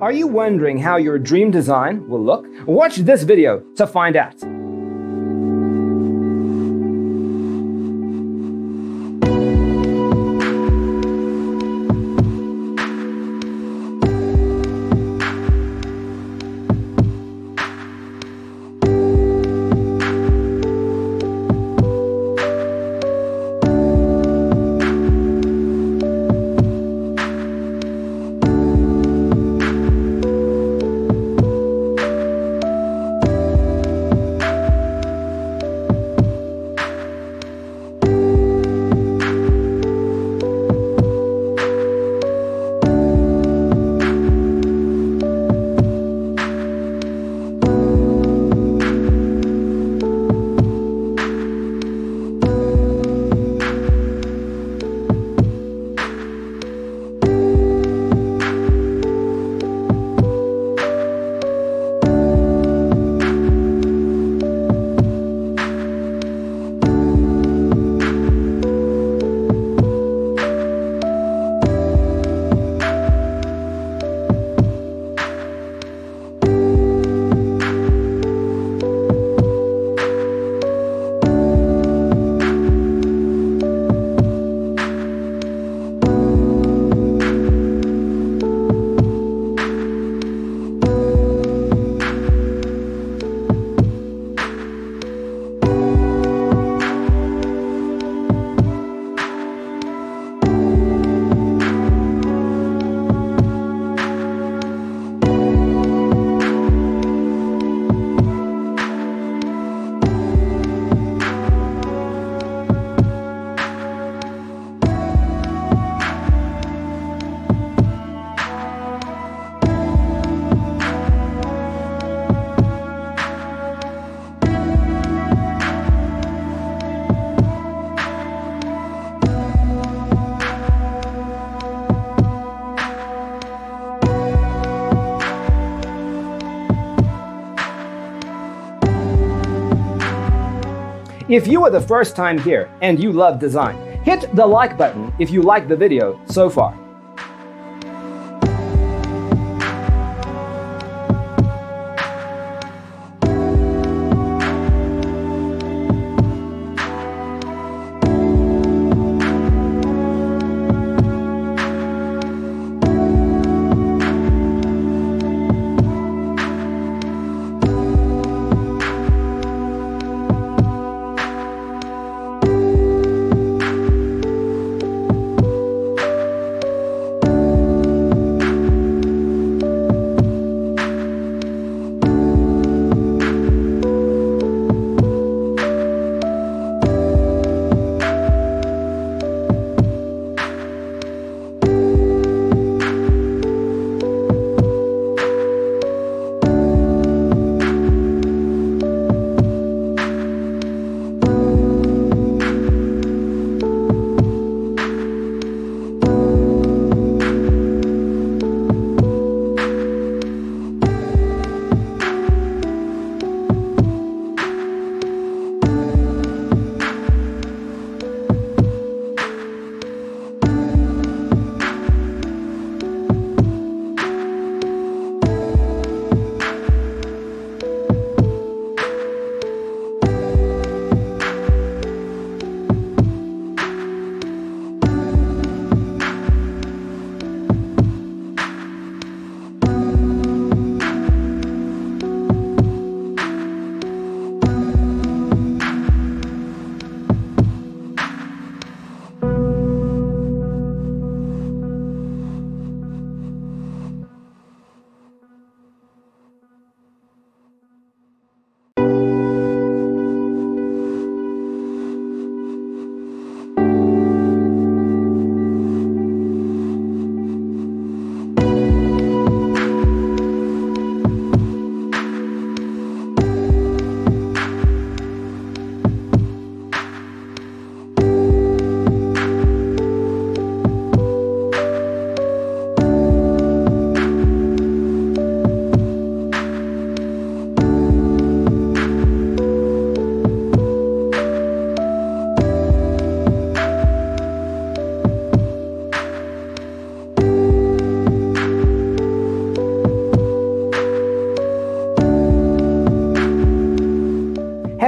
Are you wondering how your dream design will look? Watch this video to find out. If you are the first time here and you love design, hit the like button if you like the video so far.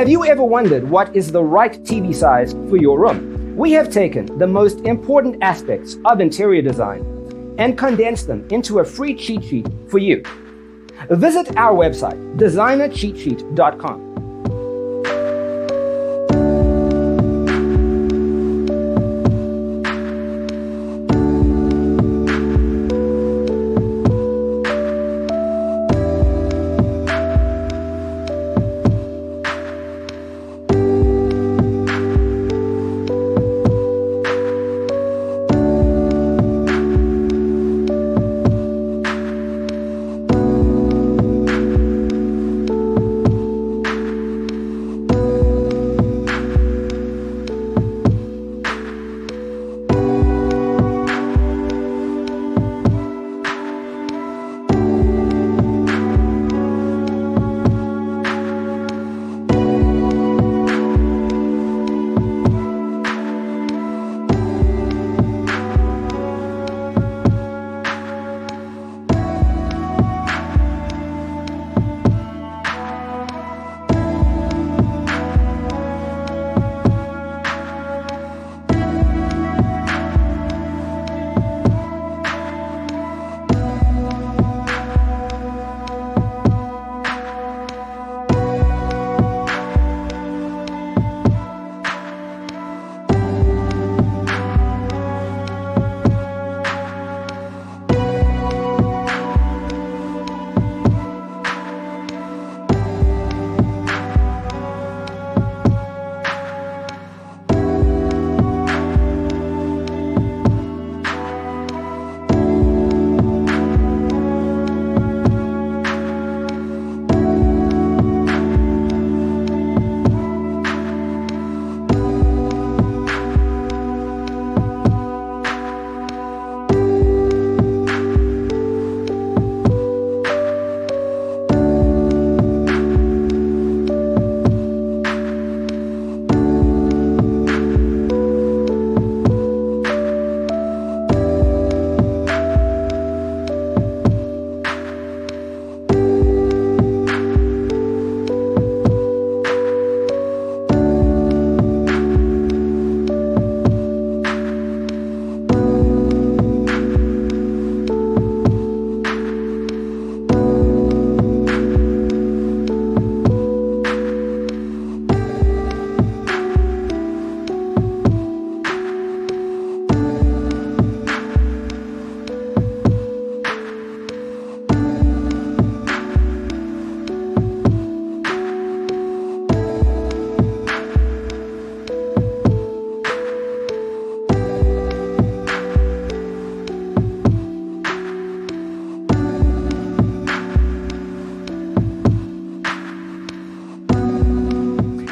Have you ever wondered what is the right TV size for your room? We have taken the most important aspects of interior design and condensed them into a free cheat sheet for you. Visit our website, designercheatsheet.com.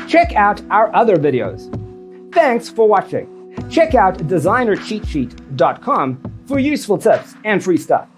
Check out our other videos. Thanks for watching. Check out designercheatsheet.com for useful tips and free stuff.